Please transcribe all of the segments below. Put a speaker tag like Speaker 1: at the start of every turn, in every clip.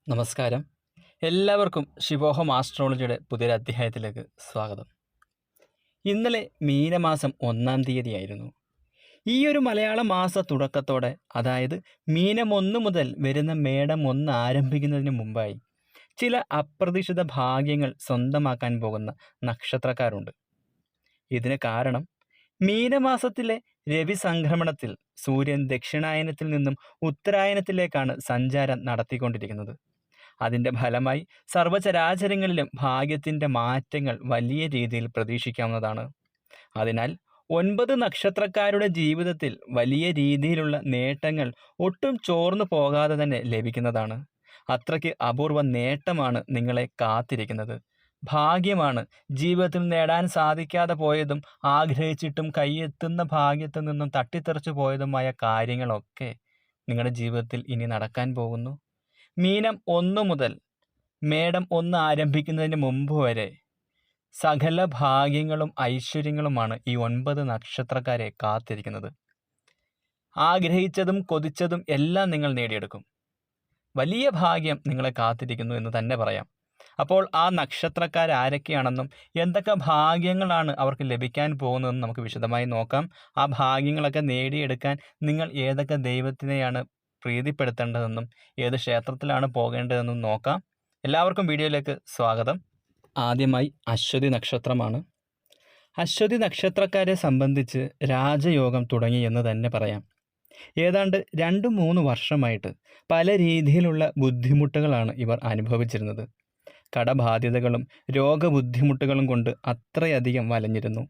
Speaker 1: നമസ്കാരം. എല്ലാവർക്കും ശിവോഹം ആസ്ട്രോളജിയുടെ പുതിയൊരു അധ്യായത്തിലേക്ക് സ്വാഗതം. ഇന്നലെ മീനമാസം 1-ാം തീയതിയായിരുന്നു. ഈ ഒരു മലയാള മാസ തുടക്കത്തോടെ, അതായത് മീനം 1 മുതൽ വരുന്ന മേടം 1 ആരംഭിക്കുന്നതിന് മുമ്പായി ചില അപ്രതീക്ഷിത ഭാഗ്യങ്ങൾ സ്വന്തമാക്കാൻ പോകുന്ന നക്ഷത്രക്കാരുണ്ട്. ഇതിന് കാരണം മീനമാസത്തിലെ രവി സംക്രമണത്തിൽ സൂര്യൻ ദക്ഷിണായനത്തിൽ നിന്നും ഉത്തരായനത്തിലേക്കാണ് സഞ്ചാരം നടത്തിക്കൊണ്ടിരിക്കുന്നത്. അതിൻ്റെ ഫലമായി സർവ്വചരാചരങ്ങളിലും ഭാഗ്യത്തിൻ്റെ മാറ്റങ്ങൾ വലിയ രീതിയിൽ പ്രതീക്ഷിക്കാവുന്നതാണ്. അതിനാൽ 9 നക്ഷത്രക്കാരുടെ ജീവിതത്തിൽ വലിയ രീതിയിലുള്ള നേട്ടങ്ങൾ ഒട്ടും ചോർന്നു പോകാതെ തന്നെ ലഭിക്കുന്നതാണ്. അത്രയ്ക്ക് അപൂർവ നേട്ടമാണ് നിങ്ങളെ കാത്തിരിക്കുന്നത്. ഭാഗ്യമാണ്. ജീവിതത്തിൽ നേടാൻ സാധിക്കാതെ പോയതും ആഗ്രഹിച്ചിട്ടും കൈയെത്തുന്ന ഭാഗ്യത്തിൽ നിന്നും തട്ടിത്തെറിച്ചു പോയതുമായ കാര്യങ്ങളൊക്കെ നിങ്ങളുടെ ജീവിതത്തിൽ ഇനി നടക്കാൻ പോകുന്നു. മീനം 1 മുതൽ മേടം 1 ആരംഭിക്കുന്നതിന് മുമ്പ് വരെ സകല ഭാഗ്യങ്ങളും ഐശ്വര്യങ്ങളുമാണ് ഈ 9 നക്ഷത്രക്കാരെ കാത്തിരിക്കുന്നത്. ആഗ്രഹിച്ചതും കൊതിച്ചതും എല്ലാം നിങ്ങൾ നേടിയെടുക്കും. വലിയ ഭാഗ്യം നിങ്ങളെ കാത്തിരിക്കുന്നു എന്ന് തന്നെ പറയാം. അപ്പോൾ ആ നക്ഷത്രക്കാരാരൊക്കെയാണെന്നും എന്തൊക്കെ ഭാഗ്യങ്ങളാണ് അവർക്ക് ലഭിക്കാൻ പോകുന്നതെന്നും നമുക്ക് വിശദമായി നോക്കാം. ആ ഭാഗ്യങ്ങളൊക്കെ നേടിയെടുക്കാൻ നിങ്ങൾ ഏതൊക്കെ ദൈവത്തിനെയാണ് പ്രീതിപ്പെടുത്തേണ്ടതെന്നും ഏത് ക്ഷേത്രത്തിലാണ് പോകേണ്ടതെന്നും നോക്കാം. എല്ലാവർക്കും വീഡിയോയിലേക്ക് സ്വാഗതം. ആദ്യമായി അശ്വതി നക്ഷത്രമാണ്. അശ്വതി നക്ഷത്രക്കാരെ സംബന്ധിച്ച് രാജയോഗം തുടങ്ങി എന്ന് തന്നെ പറയാം. ഏതാണ്ട് 2-3 വർഷമായിട്ട് പല രീതിയിലുള്ള ബുദ്ധിമുട്ടുകളാണ് ഇവർ അനുഭവിച്ചിരുന്നത്. കടബാധ്യതകളും രോഗബുദ്ധിമുട്ടുകളും കൊണ്ട് അത്രയധികം വലഞ്ഞിരുന്നു.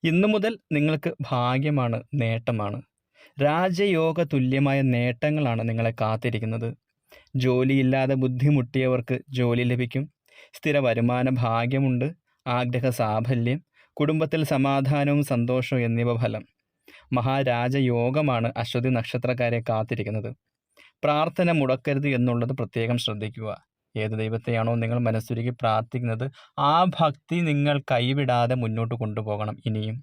Speaker 1: ഇന്നു മുതൽ നിങ്ങൾക്ക് ഭാഗ്യമാണ്, നേട്ടമാണ്. രാജയോഗ തുല്യമായ നേട്ടങ്ങളാണ് നിങ്ങളെ കാത്തിരിക്കുന്നത്. ജോലിയില്ലാതെ ബുദ്ധിമുട്ടിയവർക്ക് ജോലി ലഭിക്കും. സ്ഥിര വരുമാന ഭാഗ്യമുണ്ട്. ആഗ്രഹ സാഫല്യം, കുടുംബത്തിൽ സമാധാനവും സന്തോഷവും എന്നിവ ഫലം. മഹാരാജയോഗമാണ് അശ്വതി നക്ഷത്രക്കാരെ കാത്തിരിക്കുന്നത്. പ്രാർത്ഥന മുടക്കരുത് എന്നുള്ളത് പ്രത്യേകം ശ്രദ്ധിക്കുക. ഏത് ദൈവത്തെയാണോ നിങ്ങൾ മനസ്സുരുകി പ്രാർത്ഥിക്കുന്നത് ആ ഭക്തി നിങ്ങൾ കൈവിടാതെ മുന്നോട്ട് കൊണ്ടുപോകണം ഇനിയും.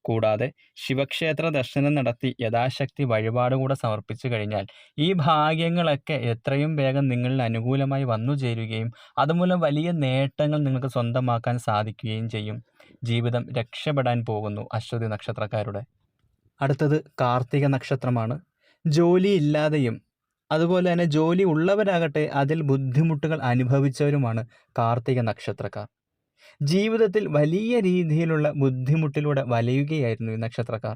Speaker 1: കൂടാതെ ശിവക്ഷേത്ര ദർശനം നടത്തി യഥാശക്തി വഴിപാട് കൂടെ സമർപ്പിച്ചു കഴിഞ്ഞാൽ ഈ ഭാഗ്യങ്ങളൊക്കെ എത്രയും വേഗം നിങ്ങളിൽ അനുകൂലമായി വന്നു ചേരുകയും അതുമൂലം വലിയ നേട്ടങ്ങൾ നിങ്ങൾക്ക് സ്വന്തമാക്കാൻ സാധിക്കുകയും ചെയ്യും. ജീവിതം രക്ഷപ്പെടാൻ പോകുന്നു അശ്വതി നക്ഷത്രക്കാരുടെ. അടുത്തത് കാർത്തിക നക്ഷത്രമാണ്. ജോലിയില്ലാതെയും അതുപോലെ തന്നെ ജോലി ഉള്ളവരാകട്ടെ അതിൽ ബുദ്ധിമുട്ടുകൾ അനുഭവിച്ചവരുമാണ് കാർത്തിക നക്ഷത്രക്കാർ. ജീവിതത്തിൽ വലിയ രീതിയിലുള്ള ബുദ്ധിമുട്ടിലൂടെ വലയുകയായിരുന്നു ഈ നക്ഷത്രക്കാർ.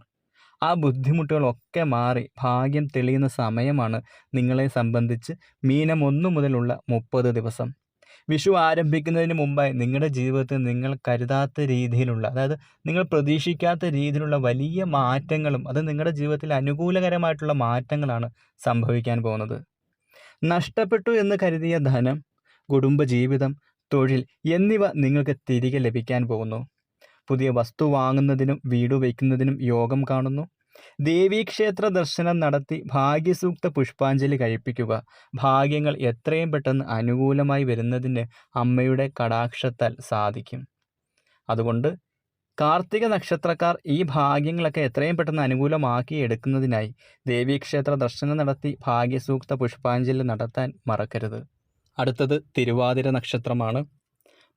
Speaker 1: ആ ബുദ്ധിമുട്ടുകളൊക്കെ മാറി ഭാഗ്യം തെളിയുന്ന സമയമാണ് നിങ്ങളെ സംബന്ധിച്ച് മീനം 1 മുതലുള്ള 30 ദിവസം. വിഷു ആരംഭിക്കുന്നതിന് മുമ്പായി നിങ്ങളുടെ ജീവിതത്തിൽ നിങ്ങൾ കരുതാത്ത രീതിയിലുള്ള, അതായത് നിങ്ങൾ പ്രതീക്ഷിക്കാത്ത രീതിയിലുള്ള വലിയ മാറ്റങ്ങളും അത് നിങ്ങളുടെ ജീവിതത്തിൽ അനുകൂലകരമായിട്ടുള്ള മാറ്റങ്ങളാണ് സംഭവിക്കാൻ പോകുന്നത്. നഷ്ടപ്പെട്ടു എന്ന് കരുതിയ ധനം, കുടുംബജീവിതം, തൊഴിൽ എന്നിവ നിങ്ങൾക്ക് തിരികെ ലഭിക്കാൻ പോകുന്നു. പുതിയ വസ്തു വാങ്ങുന്നതിനും വീട് വയ്ക്കുന്നതിനും യോഗം കാണുന്നു. ദേവീക്ഷേത്ര ദർശനം നടത്തി ഭാഗ്യസൂക്ത പുഷ്പാഞ്ജലി കഴിപ്പിക്കുക. ഭാഗ്യങ്ങൾ എത്രയും പെട്ടെന്ന് അനുകൂലമായി വരുന്നതിന് അമ്മയുടെ കടാക്ഷത്താൽ സാധിക്കും. അതുകൊണ്ട് കാർത്തിക നക്ഷത്രക്കാർ ഈ ഭാഗ്യങ്ങളൊക്കെ എത്രയും പെട്ടെന്ന് അനുകൂലമാക്കി എടുക്കുന്നതിനായി ദേവീക്ഷേത്ര ദർശനം നടത്തി ഭാഗ്യസൂക്ത പുഷ്പാഞ്ജലി നടത്താൻ മറക്കരുത്. അടുത്തത് തിരുവാതിര നക്ഷത്രമാണ്.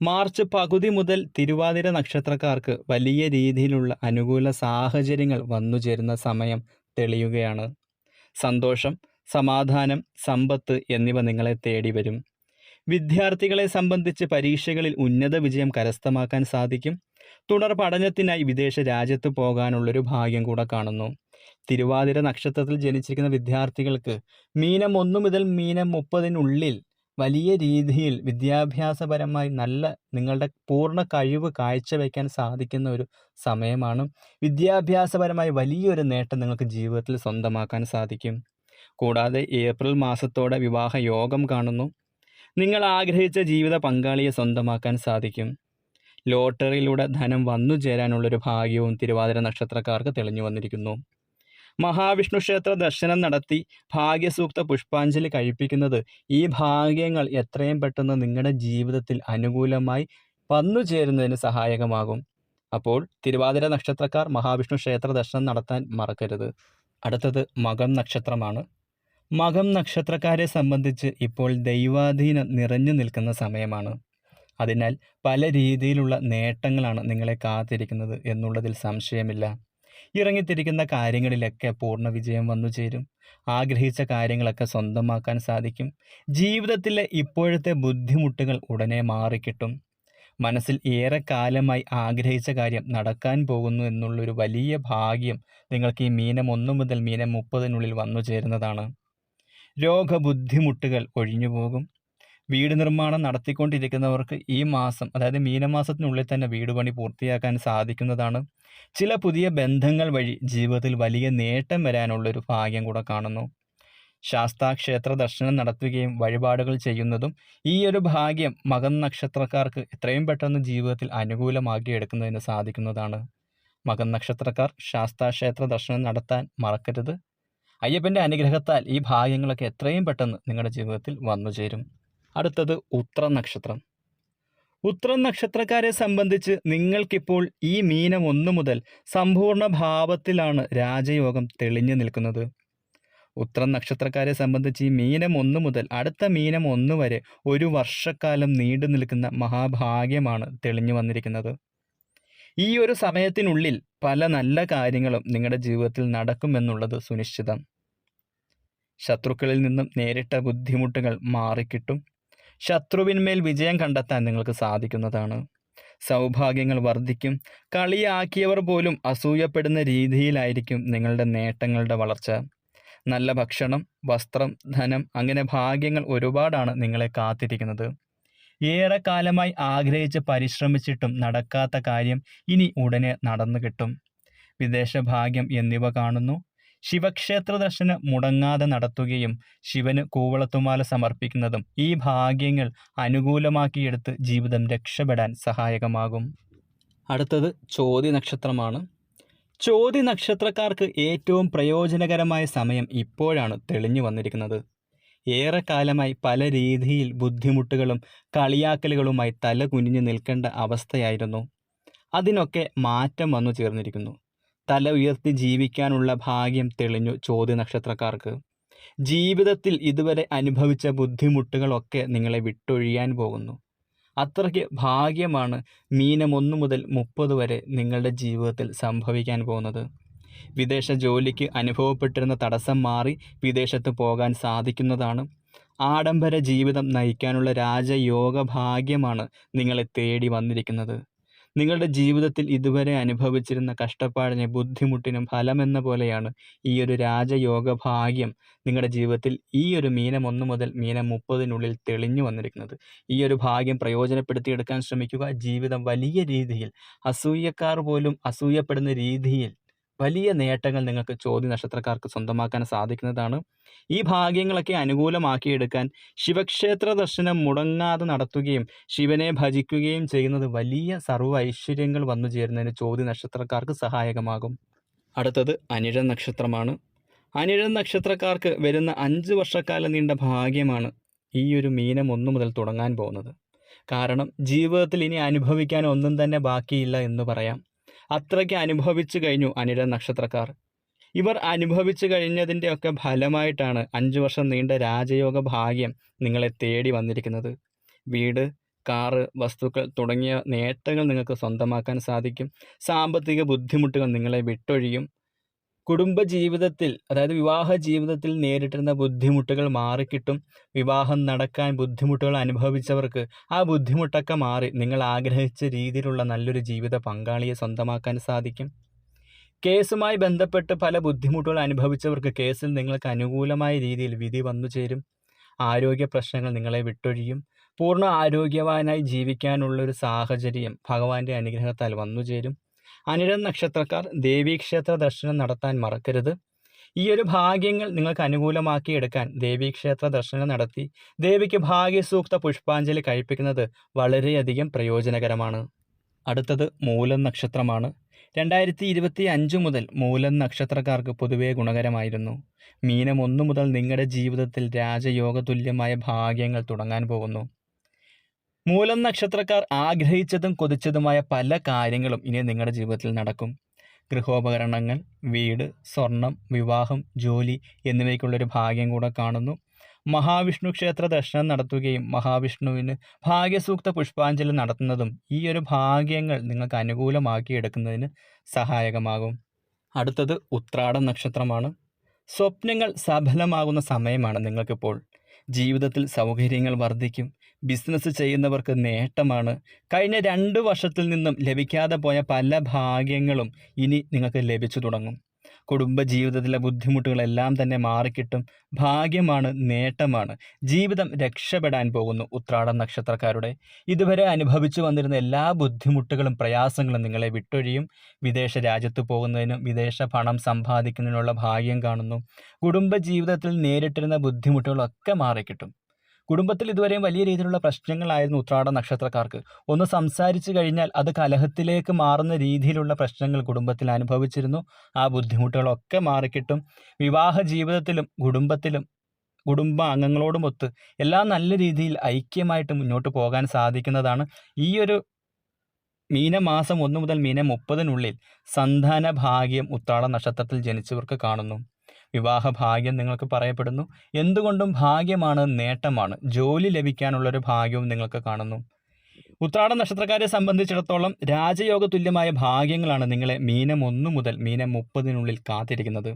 Speaker 1: മാർച്ച് പകുതി മുതൽ തിരുവാതിര നക്ഷത്രക്കാർക്ക് വലിയ രീതിയിലുള്ള അനുകൂല സാഹചര്യങ്ങൾ വന്നുചേരുന്ന സമയം തെളിയുകയാണ്. സന്തോഷം, സമാധാനം, സമ്പത്ത് എന്നിവ നിങ്ങളെ തേടി വരും. വിദ്യാർത്ഥികളെ സംബന്ധിച്ച് പരീക്ഷകളിൽ ഉന്നത വിജയം കരസ്ഥമാക്കാൻ സാധിക്കും. തുടർ പഠനത്തിനായി വിദേശ രാജ്യത്ത് പോകാനുള്ളൊരു ഭാഗ്യം കൂടെ കാണുന്നു. തിരുവാതിര നക്ഷത്രത്തിൽ ജനിച്ചിരിക്കുന്ന വിദ്യാർത്ഥികൾക്ക് മീനം 1 മുതൽ മീനം 30-നുള്ളിൽ വലിയ രീതിയിൽ വിദ്യാഭ്യാസപരമായി നല്ല നിങ്ങളുടെ പൂർണ്ണ കഴിവ് കാഴ്ചവെക്കാൻ സാധിക്കുന്ന ഒരു സമയമാണ്. വിദ്യാഭ്യാസപരമായി വലിയൊരു നേട്ടം നിങ്ങൾക്ക് ജീവിതത്തിൽ സ്വന്തമാക്കാൻ സാധിക്കും. കൂടാതെ ഏപ്രിൽ മാസത്തോടെ വിവാഹ യോഗം കാണുന്നു. നിങ്ങൾ ആഗ്രഹിച്ച ജീവിത പങ്കാളിയെ സ്വന്തമാക്കാൻ സാധിക്കും. ലോട്ടറിയിലൂടെ ധനം വന്നു ചേരാനുള്ളൊരു ഭാഗ്യവും തിരുവാതിര നക്ഷത്രക്കാർക്ക് തെളിഞ്ഞു വന്നിരിക്കുന്നു. മഹാവിഷ്ണു ക്ഷേത്ര ദർശനം നടത്തി ഭാഗ്യസൂക്ത പുഷ്പാഞ്ജലി കഴിപ്പിക്കുന്നത് ഈ ഭാഗ്യങ്ങൾ എത്രയും പെട്ടെന്ന് നിങ്ങളുടെ ജീവിതത്തിൽ അനുകൂലമായി വന്നു ചേരുന്നതിന് സഹായകമാകും. അപ്പോൾ തിരുവാതിര നക്ഷത്രക്കാർ മഹാവിഷ്ണു ക്ഷേത്ര ദർശനം നടത്താൻ മറക്കരുത്. അടുത്തത് മകം നക്ഷത്രമാണ്. മകം നക്ഷത്രക്കാരെ സംബന്ധിച്ച് ഇപ്പോൾ ദൈവാധീനം നിറഞ്ഞു നിൽക്കുന്ന സമയമാണ്. അതിനാൽ പല രീതിയിലുള്ള നേട്ടങ്ങളാണ് നിങ്ങളെ കാത്തിരിക്കുന്നത് എന്നുള്ളതിൽ സംശയമില്ല. ഇറങ്ങിത്തിരിക്കുന്ന കാര്യങ്ങളിലൊക്കെ പൂർണ്ണ വിജയം വന്നു ചേരും. ആഗ്രഹിച്ച കാര്യങ്ങളൊക്കെ സ്വന്തമാക്കാൻ സാധിക്കും. ജീവിതത്തിലെ ഇപ്പോഴത്തെ ബുദ്ധിമുട്ടുകൾ ഉടനെ മാറിക്കിട്ടും. മനസ്സിൽ ഏറെക്കാലമായി ആഗ്രഹിച്ച കാര്യം നടക്കാൻ പോകുന്നു എന്നുള്ളൊരു വലിയ ഭാഗ്യം നിങ്ങൾക്ക് ഈ മീനം 1 മുതൽ മീനം 30 വന്നു ചേരുന്നതാണ്. രോഗബുദ്ധിമുട്ടുകൾ ഒഴിഞ്ഞുപോകും. വീട് നിർമ്മാണം നടത്തിക്കൊണ്ടിരിക്കുന്നവർക്ക് ഈ മാസം, അതായത് മീനമാസത്തിനുള്ളിൽ തന്നെ വീട് പണി പൂർത്തിയാക്കാൻ സാധിക്കുന്നതാണ്. ചില പുതിയ ബന്ധങ്ങൾ വഴി ജീവിതത്തിൽ വലിയ നേട്ടം വരാനുള്ളൊരു ഭാഗ്യം കൂടെ കാണുന്നു. ശാസ്താക്ഷേത്ര ദർശനം നടത്തുകയും വഴിപാടുകൾ ചെയ്യുന്നതും ഈ ഒരു ഭാഗ്യം മകം നക്ഷത്രക്കാർക്ക് എത്രയും പെട്ടെന്ന് ജീവിതത്തിൽ അനുകൂലമാക്കിയെടുക്കുന്നതിന് സാധിക്കുന്നതാണ്. മകം നക്ഷത്രക്കാർ ശാസ്താക്ഷേത്ര ദർശനം നടത്താൻ മറക്കരുത്. അയ്യപ്പൻ്റെ അനുഗ്രഹത്താൽ ഈ ഭാഗ്യങ്ങളൊക്കെ എത്രയും പെട്ടെന്ന് നിങ്ങളുടെ ജീവിതത്തിൽ വന്നു ചേരും. അടുത്തത് ഉത്രം നക്ഷത്രം. ഉത്രം നക്ഷത്രക്കാരെ സംബന്ധിച്ച് നിങ്ങൾക്കിപ്പോൾ ഈ മീനം 1 മുതൽ സമ്പൂർണ്ണ ഭാവത്തിലാണ് രാജയോഗം തെളിഞ്ഞു നിൽക്കുന്നത്. ഉത്രം നക്ഷത്രക്കാരെ സംബന്ധിച്ച് ഈ മീനം 1 മുതൽ അടുത്ത മീനം 1 വരെ 1 വർഷക്കാലം നീണ്ടു നിൽക്കുന്ന മഹാഭാഗ്യമാണ് തെളിഞ്ഞു വന്നിരിക്കുന്നത്. ഈ ഒരു സമയത്തിനുള്ളിൽ പല നല്ല കാര്യങ്ങളും നിങ്ങളുടെ ജീവിതത്തിൽ നടക്കുമെന്നുള്ളത് സുനിശ്ചിതം. ശത്രുക്കളിൽ നിന്നും നേരിട്ട ബുദ്ധിമുട്ടുകൾ മാറിക്കിട്ടും. ശത്രുവിന്മേൽ വിജയം കണ്ടെത്താൻ നിങ്ങൾക്ക് സാധിക്കുന്നതാണ്. സൗഭാഗ്യങ്ങൾ വർദ്ധിക്കും. കളിയാക്കിയവർ പോലും അസൂയപ്പെടുന്ന രീതിയിലായിരിക്കും നിങ്ങളുടെ നേട്ടങ്ങളുടെ വളർച്ച. നല്ല ഭക്ഷണം, വസ്ത്രം, ധനം, അങ്ങനെ ഭാഗ്യങ്ങൾ ഒരുപാടാണ് നിങ്ങളെ കാത്തിരിക്കുന്നത്. ഏറെക്കാലമായി ആഗ്രഹിച്ച് പരിശ്രമിച്ചിട്ടും നടക്കാത്ത കാര്യം ഇനി ഉടനെ നടന്നു കിട്ടും. വിദേശഭാഗ്യം എന്നിവ കാണുന്നു. ശിവക്ഷേത്ര ദർശനം മുടങ്ങാതെ നടത്തുകയും ശിവന് കൂവളത്തുമാല സമർപ്പിക്കുന്നതും ഈ ഭാഗ്യങ്ങൾ അനുകൂലമാക്കിയെടുത്ത് ജീവിതം രക്ഷപ്പെടാൻ സഹായകമാകും. അടുത്തത് ചോതി നക്ഷത്രമാണ്. ചോതി നക്ഷത്രക്കാർക്ക് ഏറ്റവും പ്രയോജനകരമായ സമയം ഇപ്പോഴാണ് തെളിഞ്ഞു വന്നിരിക്കുന്നത്. ഏറെക്കാലമായി പല രീതിയിൽ ബുദ്ധിമുട്ടുകളും കളിയാക്കലുകളുമായി തല കുനിഞ്ഞു നിൽക്കേണ്ട അവസ്ഥയായിരുന്നു. അതിനൊക്കെ മാറ്റം വന്നു ചേർന്നിരിക്കുന്നു. തല ഉയർത്തി ജീവിക്കാനുള്ള ഭാഗ്യം തെളിഞ്ഞു ചോതി നക്ഷത്രക്കാർക്ക്. ജീവിതത്തിൽ ഇതുവരെ അനുഭവിച്ച ബുദ്ധിമുട്ടുകളൊക്കെ നിങ്ങളെ വിട്ടൊഴിയാൻ പോകുന്നു. അത്രയ്ക്ക് ഭാഗ്യമാണ് മീനം 1 മുതൽ 30 വരെ നിങ്ങളുടെ ജീവിതത്തിൽ സംഭവിക്കാൻ പോകുന്നത്. വിദേശ ജോലിക്ക് അനുഭവപ്പെട്ടിരുന്ന തടസ്സം മാറി വിദേശത്ത് പോകാൻ സാധിക്കുന്നതാണ്. ആഡംബര ജീവിതം നയിക്കാനുള്ള രാജയോഗ ഭാഗ്യമാണ് നിങ്ങളെ തേടി വന്നിരിക്കുന്നത്. നിങ്ങളുടെ ജീവിതത്തിൽ ഇതുവരെ അനുഭവിച്ചിരുന്ന കഷ്ടപ്പാടിന് ബുദ്ധിമുട്ടിനും ഫലമെന്ന പോലെയാണ് ഈ ഒരു രാജയോഗ ഭാഗ്യം നിങ്ങളുടെ ജീവിതത്തിൽ ഈ ഒരു മീനം 1 മുതൽ മീനം 30 തെളിഞ്ഞു വന്നിരിക്കുന്നത്. ഈ ഒരു ഭാഗ്യം പ്രയോജനപ്പെടുത്തിയെടുക്കാൻ ശ്രമിക്കുക. ജീവിതം വലിയ രീതിയിൽ, അസൂയക്കാർ പോലും അസൂയപ്പെടുന്ന രീതിയിൽ വലിയ നേട്ടങ്ങൾ നിങ്ങൾക്ക് ചോതി നക്ഷത്രക്കാർക്ക് സ്വന്തമാക്കാൻ സാധിക്കുന്നതാണ്. ഈ ഭാഗ്യങ്ങളൊക്കെ അനുകൂലമാക്കിയെടുക്കാൻ ശിവക്ഷേത്ര ദർശനം മുടങ്ങാതെ നടത്തുകയും ശിവനെ ഭജിക്കുകയും ചെയ്യുന്നത് വലിയ സർവ്വ ഐശ്വര്യങ്ങൾ വന്നു ചേരുന്നതിന് ചോതി നക്ഷത്രക്കാർക്ക് സഹായകമാകും. അടുത്തത് അനിഴം നക്ഷത്രമാണ്. അനിഴം നക്ഷത്രക്കാർക്ക് വരുന്ന 5 വർഷക്കാലം നീണ്ട ഭാഗ്യമാണ് ഈ ഒരു മീനം 1 മുതൽ തുടങ്ങാൻ പോകുന്നത്. കാരണം ജീവിതത്തിൽ ഇനി അനുഭവിക്കാൻ ഒന്നും തന്നെ ബാക്കിയില്ല എന്ന് പറയാം. അത്രയ്ക്ക് അനുഭവിച്ചു കഴിഞ്ഞു അനിഴം നക്ഷത്രക്കാർ. ഇവർ അനുഭവിച്ചു കഴിഞ്ഞതിൻ്റെയൊക്കെ ഫലമായിട്ടാണ് 5 വർഷം നീണ്ട രാജയോഗ ഭാഗ്യം നിങ്ങളെ തേടി വന്നിരിക്കുന്നത്. വീട്, കാറ്, വസ്തുക്കൾ തുടങ്ങിയ നേട്ടങ്ങൾ നിങ്ങൾക്ക് സ്വന്തമാക്കാൻ സാധിക്കും. സാമ്പത്തിക ബുദ്ധിമുട്ടുകൾ നിങ്ങളെ വിട്ടൊഴിയും. കുടുംബജീവിതത്തിൽ, അതായത് വിവാഹ ജീവിതത്തിൽ നേരിട്ടിരുന്ന ബുദ്ധിമുട്ടുകൾ മാറിക്കിട്ടും. വിവാഹം നടക്കാൻ ബുദ്ധിമുട്ടുകൾ അനുഭവിച്ചവർക്ക് ആ ബുദ്ധിമുട്ടൊക്കെ മാറി നിങ്ങൾ ആഗ്രഹിച്ച രീതിയിലുള്ള നല്ലൊരു ജീവിത പങ്കാളിയെ സ്വന്തമാക്കാൻ സാധിക്കും. കേസുമായി ബന്ധപ്പെട്ട് പല ബുദ്ധിമുട്ടുകൾ അനുഭവിച്ചവർക്ക് കേസിൽ നിങ്ങൾക്ക് അനുകൂലമായ രീതിയിൽ വിധി വന്നു ചേരും. ആരോഗ്യ പ്രശ്നങ്ങൾ നിങ്ങളെ വിട്ടൊഴിയും. പൂർണ്ണ ആരോഗ്യവാനായി ജീവിക്കാനുള്ളൊരു സാഹചര്യം ഭഗവാന്റെ അനുഗ്രഹത്താൽ വന്നു ചേരും. അനിഴം നക്ഷത്രക്കാർ ദേവീക്ഷേത്ര ദർശനം നടത്താൻ മറക്കരുത്. ഈ ഒരു ഭാഗ്യങ്ങൾ നിങ്ങൾക്ക് അനുകൂലമാക്കിയെടുക്കാൻ ദേവീക്ഷേത്ര ദർശനം നടത്തി ദേവിക്ക് ഭാഗ്യസൂക്ത പുഷ്പാഞ്ജലി കഴിപ്പിക്കുന്നത് വളരെയധികം പ്രയോജനകരമാണ്. അടുത്തത് മൂലം നക്ഷത്രമാണ്. 2025 മുതൽ മൂലം നക്ഷത്രക്കാർക്ക് പൊതുവേ ഗുണകരമായിരുന്നു. മീനം 1 മുതൽ നിങ്ങളുടെ ജീവിതത്തിൽ രാജയോഗ തുല്യമായ ഭാഗ്യങ്ങൾ തുടങ്ങാൻ പോകുന്നു. മൂലം നക്ഷത്രക്കാർ ആഗ്രഹിച്ചതും കൊതിച്ചതുമായ പല കാര്യങ്ങളും ഇനി നിങ്ങളുടെ ജീവിതത്തിൽ നടക്കും. ഗൃഹോപകരണങ്ങൾ, വീട്, സ്വർണം, വിവാഹം, ജോലി എന്നിവയ്ക്കുള്ളൊരു ഭാഗ്യം കൂടെ കാണുന്നു. മഹാവിഷ്ണു ക്ഷേത്ര ദർശനം നടത്തുകയും മഹാവിഷ്ണുവിന് ഭാഗ്യസൂക്ത പുഷ്പാഞ്ജലി നടത്തുന്നതും ഈ ഒരു ഭാഗ്യങ്ങൾ നിങ്ങൾക്ക് അനുകൂലമാക്കിയെടുക്കുന്നതിന് സഹായകമാകും. അടുത്തത് ഉത്രാട നക്ഷത്രമാണ്. സ്വപ്നങ്ങൾ സഫലമാകുന്ന സമയമാണ് നിങ്ങൾക്കിപ്പോൾ. ജീവിതത്തിൽ സൗകര്യങ്ങൾ വർദ്ധിക്കും. ബിസിനസ് ചെയ്യുന്നവർക്ക് നേട്ടമാണ്. കഴിഞ്ഞ 2 വർഷത്തിൽ നിന്നും ലഭിക്കാതെ പോയ പല ഭാഗ്യങ്ങളും ഇനി നിങ്ങൾക്ക് ലഭിച്ചു തുടങ്ങും. കുടുംബജീവിതത്തിലെ ബുദ്ധിമുട്ടുകളെല്ലാം തന്നെ മാറിക്കിട്ടും. ഭാഗ്യമാണ്, നേട്ടമാണ്. ജീവിതം രക്ഷപ്പെടാൻ പോകുന്നു. ഉത്രാടം നക്ഷത്രക്കാരുടെ ഇതുവരെ അനുഭവിച്ചു വന്നിരുന്ന എല്ലാ ബുദ്ധിമുട്ടുകളും പ്രയാസങ്ങളും നിങ്ങളെ വിട്ടൊഴിയും. വിദേശ രാജ്യത്ത് പോകുന്നതിനും വിദേശ പണം സമ്പാദിക്കുന്നതിനുള്ള ഭാഗ്യം കാണുന്നു. കുടുംബജീവിതത്തിൽ നേരിട്ടിരുന്ന ബുദ്ധിമുട്ടുകളൊക്കെ മാറിക്കിട്ടും. കുടുംബത്തിൽ ഇതുവരെയും വലിയ രീതിയിലുള്ള പ്രശ്നങ്ങളായിരുന്നു ഉത്രാട നക്ഷത്രക്കാർക്ക്. ഒന്ന് സംസാരിച്ചു കഴിഞ്ഞാൽ അത് കലഹത്തിലേക്ക് മാറുന്ന രീതിയിലുള്ള പ്രശ്നങ്ങൾ കുടുംബത്തിൽ അനുഭവിച്ചിരുന്നു. ആ ബുദ്ധിമുട്ടുകളൊക്കെ മാറിക്കിട്ടും. വിവാഹ ജീവിതത്തിലും കുടുംബത്തിലും കുടുംബ അംഗങ്ങളോടുമൊത്ത് എല്ലാം നല്ല രീതിയിൽ ഐക്യമായിട്ട് മുന്നോട്ട് പോകാൻ സാധിക്കുന്നതാണ്. ഈ ഒരു മീനമാസം 1 മുതൽ മീനം 30-നുള്ളിൽ സന്താന ഭാഗ്യം ഉത്രാട നക്ഷത്രത്തിൽ ജനിച്ചവർക്ക് കാണുന്നു. വിവാഹ ഭാഗ്യം നിങ്ങൾക്ക് പറയപ്പെടുന്നു. എന്തുകൊണ്ടും ഭാഗ്യമാണ്, നേട്ടമാണ്. ജോലി ലഭിക്കാനുള്ളൊരു ഭാഗ്യവും നിങ്ങൾക്ക് കാണുന്നു. ഉത്രാട നക്ഷത്രക്കാരെ സംബന്ധിച്ചിടത്തോളം രാജയോഗ തുല്യമായ ഭാഗ്യങ്ങളാണ് നിങ്ങളെ മീനം 1 മുതൽ മീനം 30-നുള്ളിൽ കാത്തിരിക്കുന്നത്.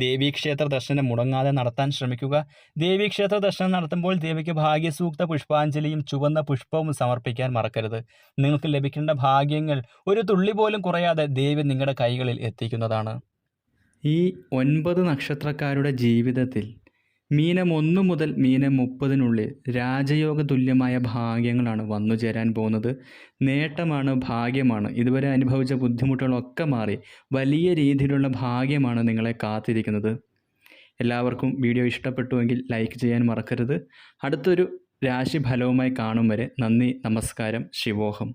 Speaker 1: ദേവീക്ഷേത്ര ദർശനം മുടങ്ങാതെ നടത്താൻ ശ്രമിക്കുക. ദേവീക്ഷേത്ര ദർശനം നടത്തുമ്പോൾ ദേവിക്ക് ഭാഗ്യസൂക്ത പുഷ്പാഞ്ജലിയും ചുവന്ന പുഷ്പവും സമർപ്പിക്കാൻ മറക്കരുത്. നിങ്ങൾക്ക് ലഭിക്കേണ്ട ഭാഗ്യങ്ങൾ ഒരു തുള്ളി പോലും കുറയാതെ ദേവി നിങ്ങളുടെ കൈകളിൽ എത്തിക്കുന്നതാണ്. ഈ 9 നക്ഷത്രക്കാരുടെ ജീവിതത്തിൽ മീനം 1 മുതൽ മീനം 30-നുള്ളിൽ രാജയോഗ തുല്യമായ ഭാഗ്യങ്ങളാണ് വന്നു ചേരാൻ പോകുന്നത്. നേട്ടമാണ്, ഭാഗ്യമാണ്. ഇതുവരെ അനുഭവിച്ച ബുദ്ധിമുട്ടുകളൊക്കെ മാറി വലിയ രീതിയിലുള്ള ഭാഗ്യമാണ് നിങ്ങളെ കാത്തിരിക്കുന്നത്. എല്ലാവർക്കും വീഡിയോ ഇഷ്ടപ്പെട്ടുവെങ്കിൽ ലൈക്ക് ചെയ്യാൻ മറക്കരുത്. അടുത്തൊരു രാശിഫലവുമായി കാണും വരെ നന്ദി, നമസ്കാരം, ശിവോഹം.